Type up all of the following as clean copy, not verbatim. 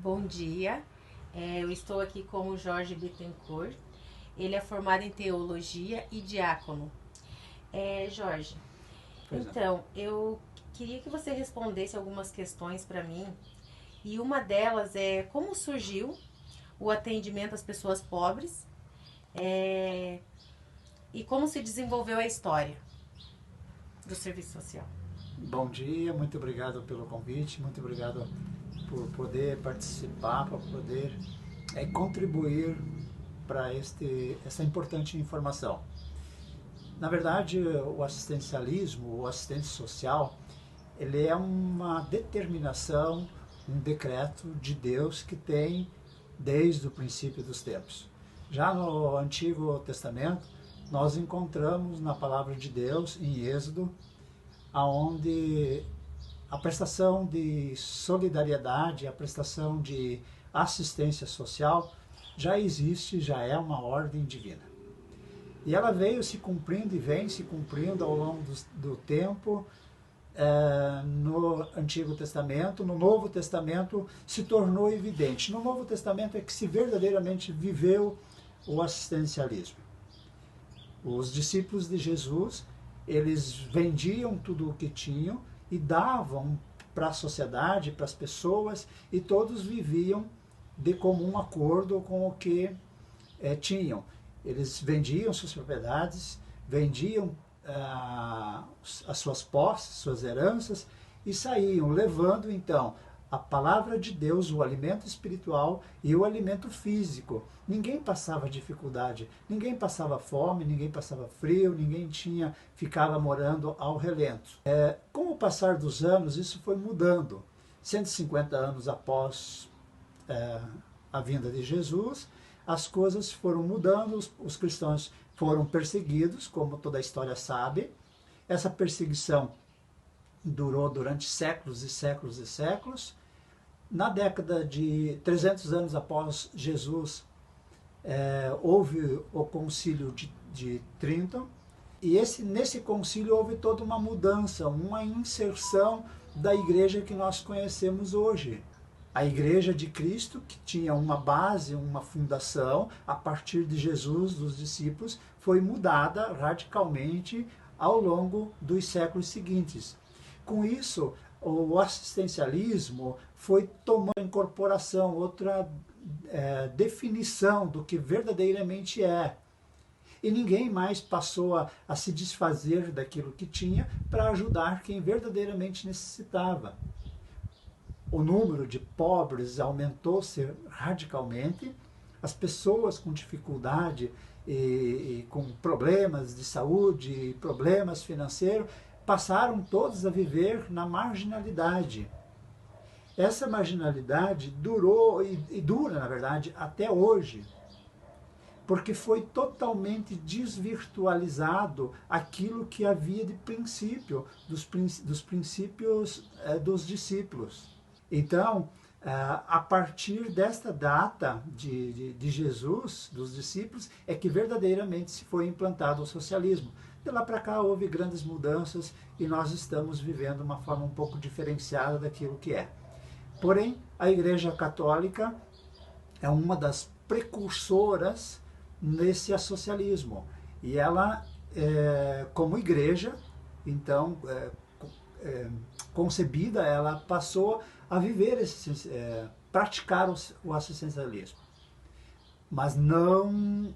Bom dia, eu estou aqui com o Jorge Bittencourt. Ele é formado em teologia e diácono. Jorge, Pois não. então eu queria que você respondesse algumas questões para mim. E uma delas é como surgiu o atendimento às pessoas pobres é, e como se desenvolveu a história do serviço social. Bom dia, muito obrigado pelo convite, muito obrigado por poder participar, por poder contribuir para essa importante informação. Na verdade, o assistencialismo, o assistente social, ele é uma determinação, um decreto de Deus que tem desde o princípio dos tempos. Já no Antigo Testamento, nós encontramos na palavra de Deus, em Êxodo, aonde a prestação de solidariedade, a prestação de assistência social já existe, já é uma ordem divina. E ela veio se cumprindo e vem se cumprindo ao longo do tempo. No Antigo Testamento, no Novo Testamento se tornou evidente. No Novo Testamento é que se verdadeiramente viveu o assistencialismo. Os discípulos de Jesus, eles vendiam tudo o que tinham e davam para a sociedade, para as pessoas, e todos viviam de comum acordo com o que tinham. Eles vendiam suas propriedades, vendiam as suas posses, suas heranças, e saíam, levando então a palavra de Deus, o alimento espiritual e o alimento físico. Ninguém passava dificuldade, ninguém passava fome, ninguém passava frio, ninguém ficava morando ao relento. Com o passar dos anos, isso foi mudando. 150 anos após é, a vinda de Jesus, as coisas foram mudando, os cristãos foram perseguidos, como toda a história sabe. Essa perseguição durou durante séculos e séculos e séculos. Na década de 300 anos após Jesus, houve o concílio de Tríton, e nesse concílio houve toda uma mudança, uma inserção da igreja que nós conhecemos hoje. A igreja de Cristo, que tinha uma base, uma fundação, a partir de Jesus, dos discípulos, foi mudada radicalmente ao longo dos séculos seguintes. Com isso, o assistencialismo foi tomando incorporação, outra definição do que verdadeiramente é. E ninguém mais passou a se desfazer daquilo que tinha para ajudar quem verdadeiramente necessitava. O número de pobres aumentou-se radicalmente, as pessoas com dificuldade e com problemas de saúde, problemas financeiros, passaram todos a viver na marginalidade. Essa marginalidade durou e dura, na verdade, até hoje, porque foi totalmente desvirtualizado aquilo que havia de princípio, dos princípios dos discípulos. Então, a partir desta data de Jesus, dos discípulos, é que verdadeiramente se foi implantado o socialismo. De lá para cá houve grandes mudanças e nós estamos vivendo uma forma um pouco diferenciada daquilo que é. Porém, a Igreja Católica é uma das precursoras nesse socialismo. E ela, como igreja, então, concebida, ela passou a viver, praticar o assistencialismo. Mas não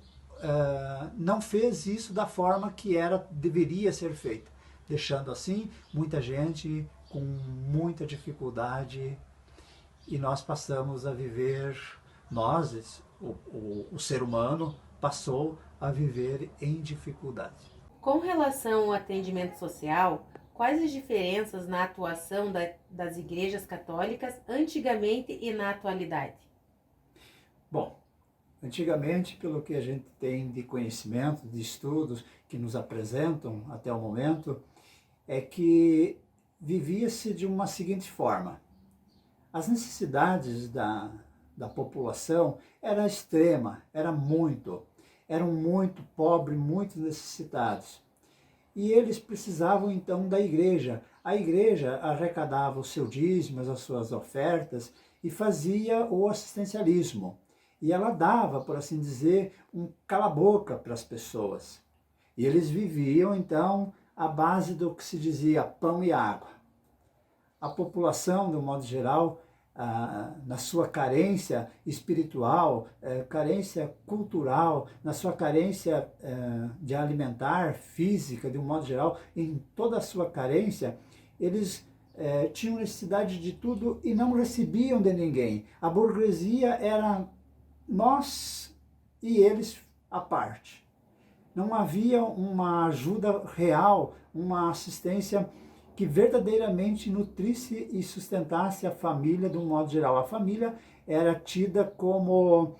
fez isso da forma que deveria ser feita, deixando assim muita gente com muita dificuldade, e nós passamos a viver, o ser humano passou a viver em dificuldade. Com relação ao atendimento social, quais as diferenças na atuação das igrejas católicas antigamente e na atualidade? Bom, antigamente, pelo que a gente tem de conhecimento, de estudos que nos apresentam até o momento, é que vivia-se de uma seguinte forma. As necessidades da população era extrema, eram muito pobres, muito necessitados. E eles precisavam então da igreja, A igreja arrecadava o seu dízimo, as suas ofertas e fazia o assistencialismo. E ela dava, por assim dizer, um cala-boca para as pessoas. E eles viviam, então, à base do que se dizia pão e água. A população, de um modo geral, na sua carência espiritual, carência cultural, na sua carência de alimentar, física, de um modo geral, em toda a sua carência, eles tinham necessidade de tudo e não recebiam de ninguém. A burguesia era nós e eles à parte. Não havia uma ajuda real, uma assistência que verdadeiramente nutrisse e sustentasse a família de um modo geral. A família era tida como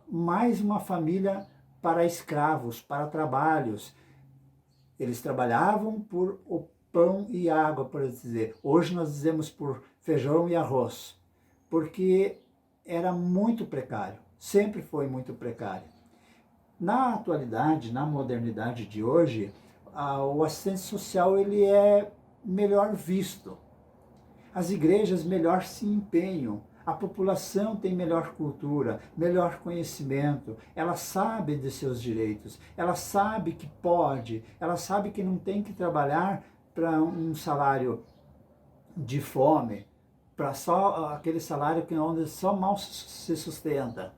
mais uma família para escravos, para trabalhos. Eles trabalhavam por o pão e água, por assim dizer. Hoje nós dizemos por feijão e arroz, porque era muito precário, sempre foi muito precário. Na atualidade, na modernidade de hoje, o assistente social ele é melhor visto. As igrejas melhor se empenham, a população tem melhor cultura, melhor conhecimento, ela sabe de seus direitos, ela sabe que pode, ela sabe que não tem que trabalhar para um salário de fome, para só aquele salário que onde só mal se sustenta.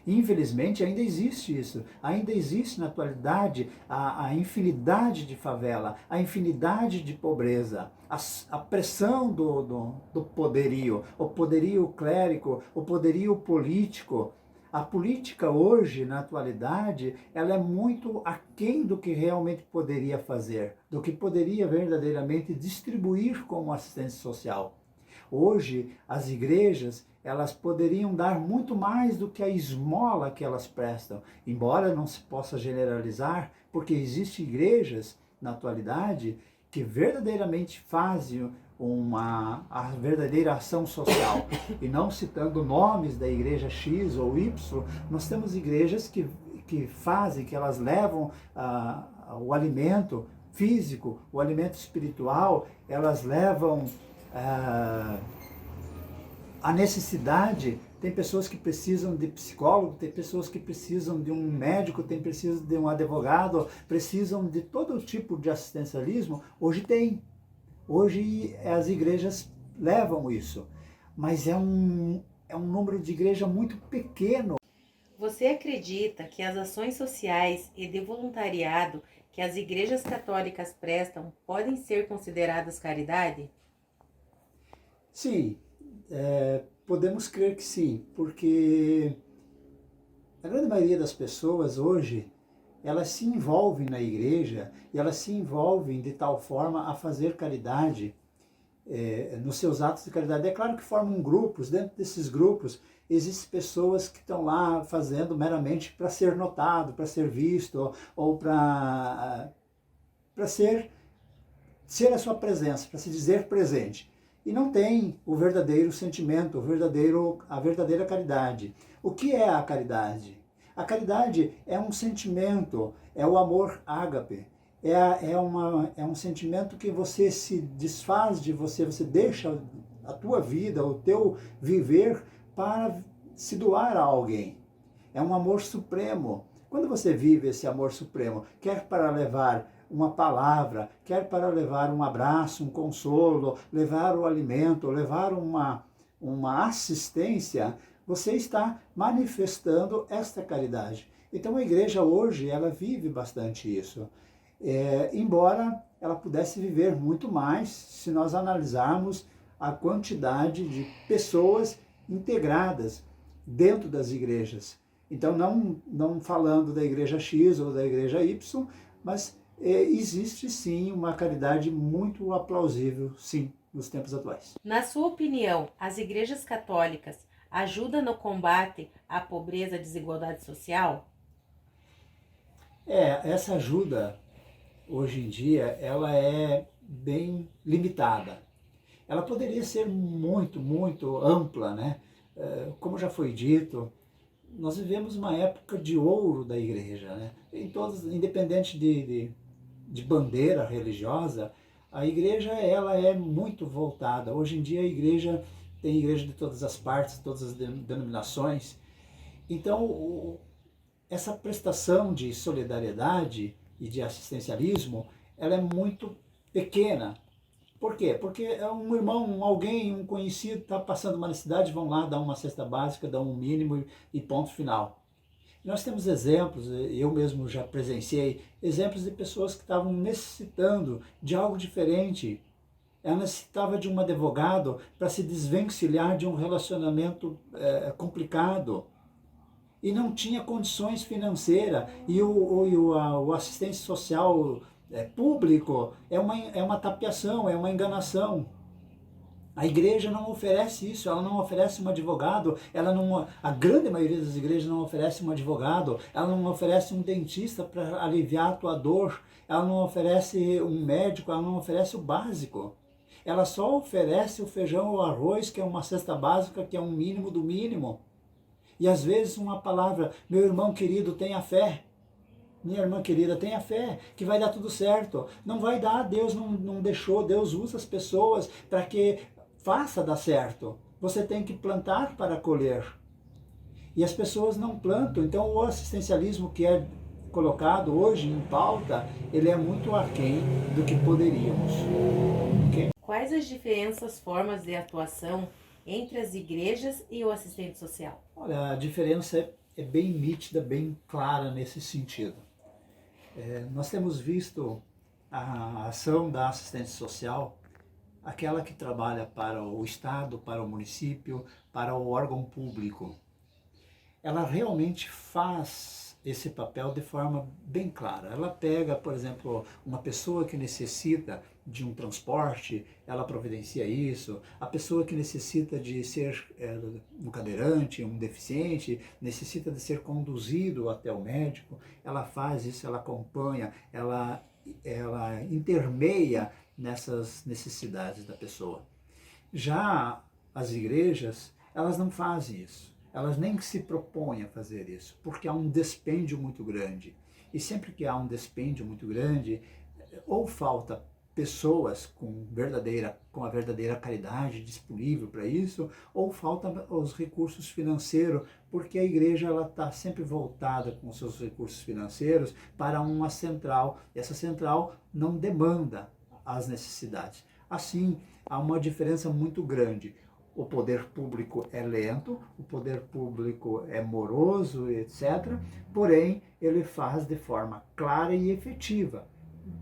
Infelizmente ainda existe isso, ainda existe na atualidade a infinidade de favela, a infinidade de pobreza, a pressão do poderio, o poderio clérico, o poderio político. A política hoje, na atualidade, ela é muito aquém do que realmente poderia fazer, do que poderia verdadeiramente distribuir como assistência social. Hoje, as igrejas, elas poderiam dar muito mais do que a esmola que elas prestam, embora não se possa generalizar, porque existem igrejas, na atualidade, que verdadeiramente fazem a verdadeira ação social. E não citando nomes da igreja X ou Y, nós temos igrejas que fazem, que elas levam o alimento físico, o alimento espiritual, elas levam a necessidade. Tem pessoas que precisam de psicólogo, tem pessoas que precisam de um médico, tem precisam de um advogado, precisam de todo tipo de assistencialismo. Hoje tem. Hoje as igrejas levam isso, mas é um número de igreja muito pequeno. Você acredita que as ações sociais e de voluntariado que as igrejas católicas prestam podem ser consideradas caridade? Sim, podemos crer que sim, porque a grande maioria das pessoas hoje, elas se envolvem na igreja e elas se envolvem de tal forma a fazer caridade nos seus atos de caridade. É claro que formam grupos, dentro desses grupos existem pessoas que estão lá fazendo meramente para ser notado, para ser visto, ou para ser a sua presença, para se dizer presente. E não tem o verdadeiro sentimento, a verdadeira caridade. O que é a caridade? A caridade é um sentimento, é o amor ágape, é um sentimento que você se desfaz de você deixa a tua vida, o teu viver para se doar a alguém. É um amor supremo. Quando você vive esse amor supremo, quer para levar uma palavra, quer para levar um abraço, um consolo, levar o alimento, levar uma assistência, você está manifestando esta caridade. Então a igreja hoje, ela vive bastante isso. Embora ela pudesse viver muito mais se nós analisarmos a quantidade de pessoas integradas dentro das igrejas. Então não falando da igreja X ou da igreja Y, mas existe sim uma caridade muito aplausível, sim, nos tempos atuais. Na sua opinião, as igrejas católicas ajudam no combate à pobreza e desigualdade social? Essa ajuda, hoje em dia, ela é bem limitada. Ela poderia ser muito, muito ampla, né? Como já foi dito, nós vivemos uma época de ouro da igreja, né? Em todos, independente de bandeira religiosa, A igreja, ela é muito voltada. Hoje em dia a igreja tem igreja de todas as partes, todas as denominações. Então, essa prestação de solidariedade e de assistencialismo, ela é muito pequena. Por quê? Porque é um irmão, alguém, um conhecido está passando uma necessidade, vão lá, dão uma cesta básica, dão um mínimo e ponto final. Nós temos exemplos, eu mesmo já presenciei, exemplos de pessoas que estavam necessitando de algo diferente. Ela necessitava de um advogado para se desvencilhar de um relacionamento complicado e não tinha condições financeiras. E o assistente social público é uma tapeação, é uma enganação. A igreja não oferece isso, ela não oferece um advogado, a grande maioria das igrejas não oferece um advogado, ela não oferece um dentista para aliviar a tua dor, ela não oferece um médico, ela não oferece o básico. Ela só oferece o feijão ou arroz, que é uma cesta básica, que é um mínimo do mínimo. E às vezes uma palavra, meu irmão querido, tenha fé. Minha irmã querida, tenha fé, que vai dar tudo certo. Não vai dar, Deus não deixou, Deus usa as pessoas para que faça dar certo. Você tem que plantar para colher. E as pessoas não plantam. Então o assistencialismo que é colocado hoje em pauta, ele é muito aquém do que poderíamos. Okay? Quais as diferentes formas de atuação entre as igrejas e o assistente social? Olha, a diferença é bem nítida, bem clara nesse sentido. Nós temos visto a ação da assistência social, aquela que trabalha para o Estado, para o município, para o órgão público. Ela realmente faz esse papel de forma bem clara. Ela pega, por exemplo, uma pessoa que necessita de um transporte, ela providencia isso. A pessoa que necessita de ser um cadeirante, um deficiente, necessita de ser conduzido até o médico, ela faz isso, ela acompanha, ela intermeia nessas necessidades da pessoa. Já as igrejas, elas não fazem isso. Elas nem se propõem a fazer isso, porque há um dispêndio muito grande. E sempre que há um dispêndio muito grande, ou falta pessoas com a verdadeira caridade disponível para isso, ou falta os recursos financeiros, porque a igreja está sempre voltada com os seus recursos financeiros para uma central. E essa central não demanda as necessidades. Assim, há uma diferença muito grande. O poder público é lento, o poder público é moroso, etc. Porém, ele faz de forma clara e efetiva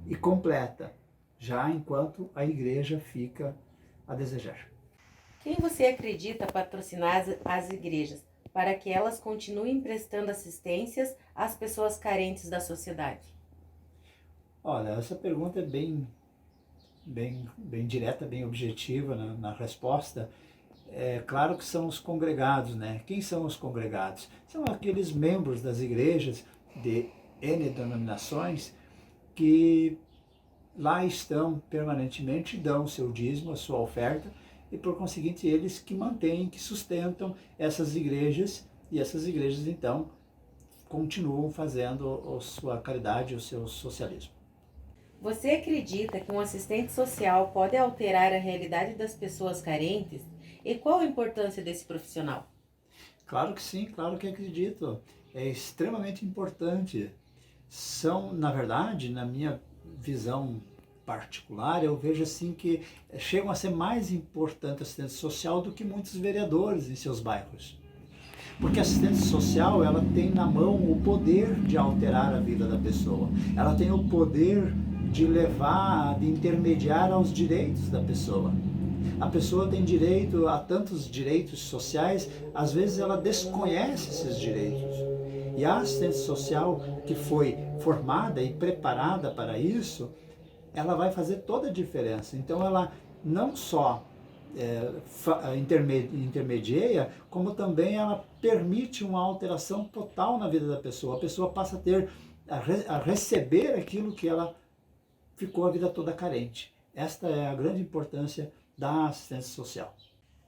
e completa, já enquanto a igreja fica a desejar. Quem você acredita patrocinar as igrejas para que elas continuem prestando assistências às pessoas carentes da sociedade? Olha, essa pergunta é bem direta, bem objetiva na resposta. É claro que são os congregados, né? Quem são os congregados? São aqueles membros das igrejas de N denominações que lá estão permanentemente, dão o seu dízimo, a sua oferta, e por conseguinte eles que mantêm, que sustentam essas igrejas, e essas igrejas então continuam fazendo a sua caridade, o seu socialismo. Você acredita que um assistente social pode alterar a realidade das pessoas carentes? E qual a importância desse profissional? Claro que sim, claro que acredito. É extremamente importante. São, na verdade, na minha visão particular, eu vejo assim que chegam a ser mais importante a assistência social do que muitos vereadores em seus bairros. Porque a assistência social, ela tem na mão o poder de alterar a vida da pessoa. Ela tem o poder de levar, de intermediar aos direitos da pessoa. A pessoa tem direito a tantos direitos sociais, às vezes ela desconhece esses direitos. E a assistência social que foi formada e preparada para isso, ela vai fazer toda a diferença. Então ela não só intermedia, como também ela permite uma alteração total na vida da pessoa. A pessoa passa a receber aquilo que ela ficou a vida toda carente. Esta é a grande importância da assistência social.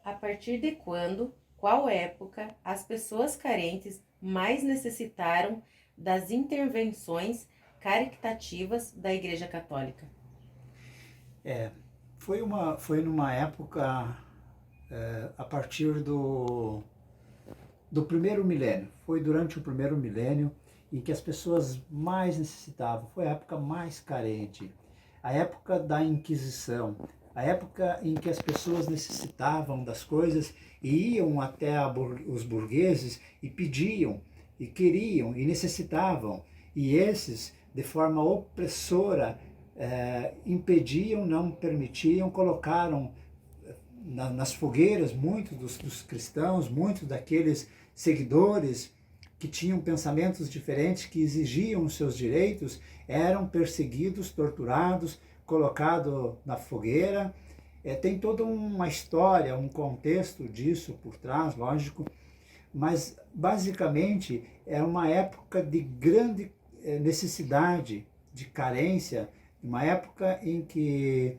A partir de quando, qual época, as pessoas carentes mais necessitaram das intervenções caritativas da Igreja Católica? É, foi numa época, a partir do primeiro milênio. Foi durante o primeiro milênio em que as pessoas mais necessitavam, foi a época mais carente, a época da Inquisição, a época em que as pessoas necessitavam das coisas e iam até os burgueses e pediam, e queriam, e necessitavam. E esses, de forma opressora, impediam, não permitiam, colocaram nas fogueiras muitos dos cristãos, muitos daqueles seguidores que tinham pensamentos diferentes, que exigiam os seus direitos, eram perseguidos, torturados, colocados na fogueira. Tem toda uma história, um contexto disso por trás, lógico, mas basicamente é uma época de grande necessidade, de carência, uma época em que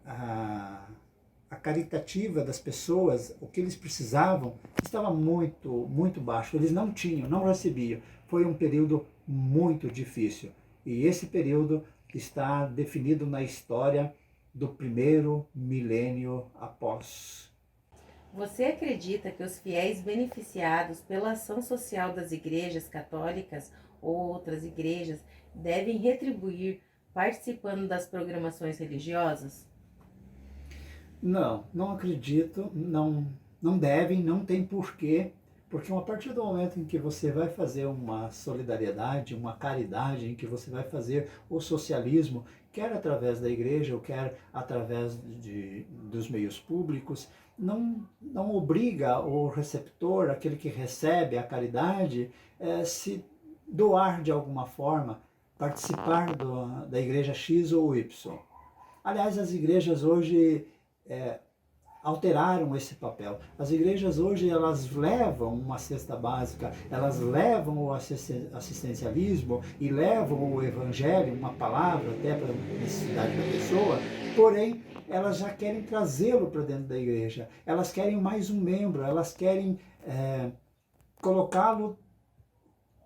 a caritativa das pessoas, o que eles precisavam, estava muito baixo. Eles não tinham, não recebiam. Foi um período muito difícil. E esse período está definido na história do primeiro milênio após. Você acredita que os fiéis beneficiados pela ação social das igrejas católicas ou outras igrejas devem retribuir participando das programações religiosas? Não acredito, não devem, não tem porquê, porque a partir do momento em que você vai fazer uma solidariedade, uma caridade, em que você vai fazer o socialismo, quer através da igreja ou quer através dos meios públicos, não obriga o receptor, aquele que recebe a caridade, se doar de alguma forma, participar da igreja X ou Y. Aliás, as igrejas hoje alteraram esse papel. As igrejas hoje, elas levam uma cesta básica, elas levam o assistencialismo e levam o evangelho, uma palavra até para a necessidade da pessoa, porém elas já querem trazê-lo para dentro da igreja, elas querem mais um membro, elas querem colocá-lo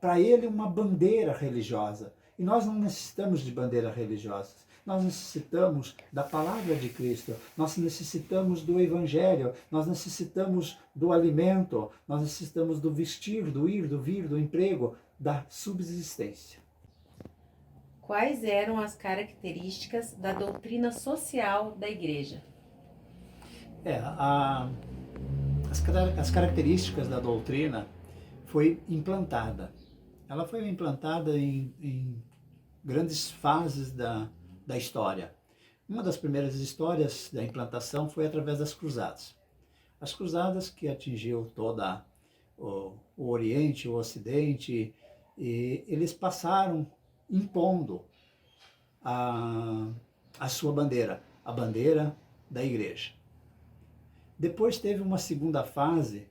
para ele uma bandeira religiosa. E nós não necessitamos de bandeiras religiosas. Nós necessitamos da palavra de Cristo, nós necessitamos do Evangelho, nós necessitamos do alimento, nós necessitamos do vestir, do ir, do vir, do emprego, da subsistência. Quais eram as características da doutrina social da igreja? As características da doutrina foi implantada. Ela foi implantada em grandes fases da história. Uma das primeiras histórias da implantação foi através das cruzadas. As cruzadas que atingiu toda o Oriente, o Ocidente, e eles passaram impondo a sua bandeira, a bandeira da igreja. Depois teve uma segunda fase,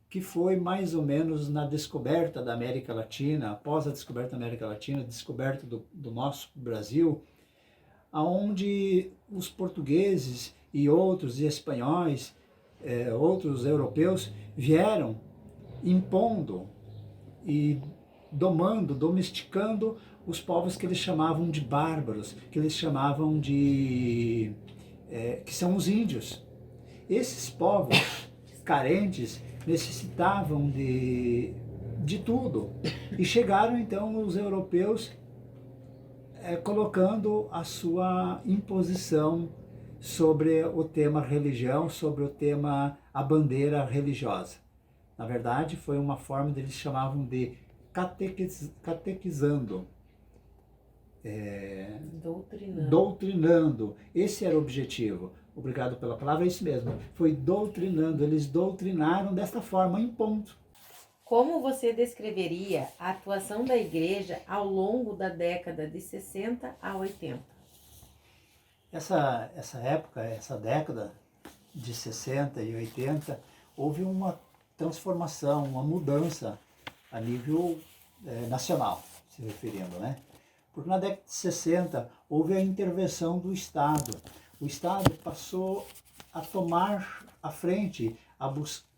que foi mais ou menos na descoberta da América Latina, após a descoberta da América Latina, descoberta do nosso Brasil, onde os portugueses e outros espanhóis, outros europeus, vieram impondo e domesticando os povos que eles chamavam de bárbaros, que eles chamavam que são os índios. Esses povos carentes necessitavam de tudo. E chegaram então os europeus colocando a sua imposição sobre o tema religião, sobre o tema a bandeira religiosa. Na verdade, foi uma forma que eles chamavam de catequizando. Doutrinando. Esse era o objetivo. Obrigado pela palavra, é isso mesmo. Foi doutrinando. Eles doutrinaram desta forma, impondo. Como você descreveria a atuação da igreja ao longo da década de 60 a 80? Essa época, essa década de 60 e 80, houve uma transformação, uma mudança a nível nacional, se referindo, né? Porque na década de 60 houve a intervenção do Estado. O Estado passou a tomar a frente,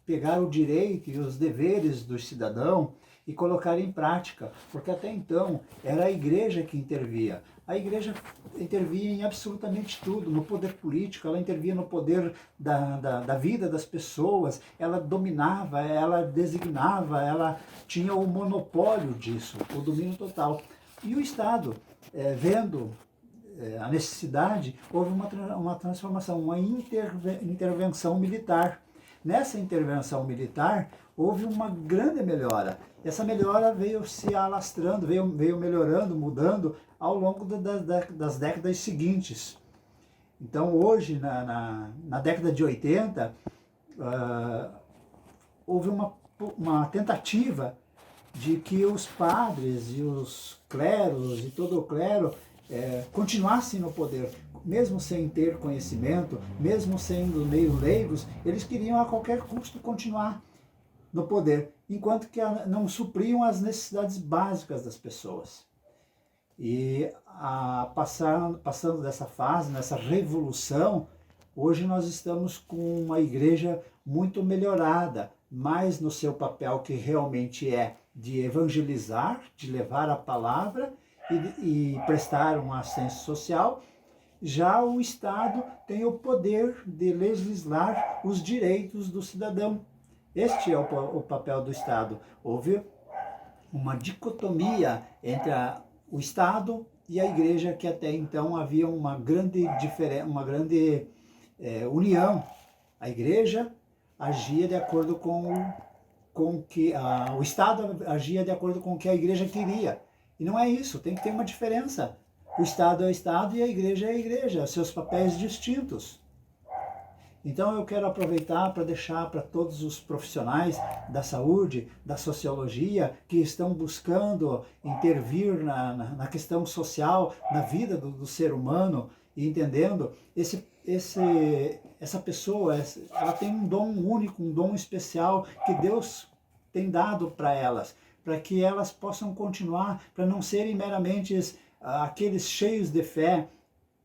pegar o direito e os deveres do cidadão e colocar em prática, porque até então era a igreja que intervia. A igreja intervia em absolutamente tudo, no poder político, ela intervia no poder da vida das pessoas, ela dominava, ela designava, ela tinha o monopólio disso, o domínio total. E o Estado, vendo a necessidade, houve uma transformação, uma intervenção militar. Nessa intervenção militar, houve uma grande melhora. Essa melhora veio se alastrando, veio melhorando, mudando ao longo das décadas seguintes. Então, hoje, na década de 80, houve uma tentativa de que os padres e os cleros e todo o clero continuassem no poder, mesmo sem ter conhecimento, mesmo sendo meio leigos, eles queriam a qualquer custo continuar no poder, enquanto que não supriam as necessidades básicas das pessoas. E passando dessa fase, nessa revolução, hoje nós estamos com uma igreja muito melhorada, mais no seu papel que realmente é de evangelizar, de levar a palavra e prestar uma assistência social. Já o Estado tem o poder de legislar os direitos do cidadão. Este é o papel do Estado. Houve uma dicotomia entre o Estado e a Igreja, que até então havia uma grande união. A Igreja agia de acordo com que o Estado agia de acordo com o que a Igreja queria. E não é isso, tem que ter uma diferença. O Estado é o Estado e a Igreja é a Igreja, seus papéis distintos. Então eu quero aproveitar para deixar para todos os profissionais da saúde, da sociologia, que estão buscando intervir na questão social, na vida do ser humano, e entendendo, essa pessoa, ela tem um dom único, um dom especial que Deus tem dado para elas, para que elas possam continuar, para não serem meramente aqueles cheios de fé,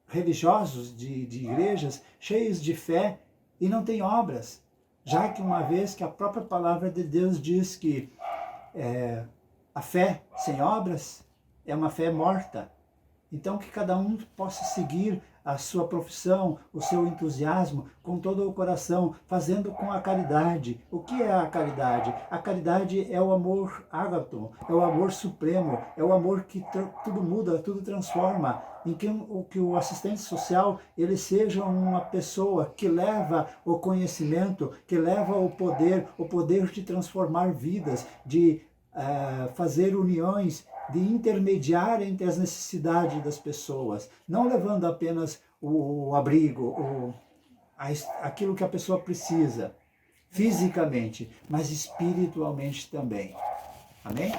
religiosos de igrejas, cheios de fé, e não tem obras, já que uma vez que a própria palavra de Deus diz que a fé sem obras é uma fé morta. Então que cada um possa seguir a sua profissão, o seu entusiasmo com todo o coração, fazendo com a caridade. O que é a caridade? A caridade é o amor ágape, é o amor supremo, é o amor que tudo muda, tudo transforma, em que o assistente social ele seja uma pessoa que leva o conhecimento, que leva o poder de transformar vidas, de fazer uniões, de intermediar entre as necessidades das pessoas, não levando apenas o abrigo, aquilo que a pessoa precisa, fisicamente, mas espiritualmente também. Amém?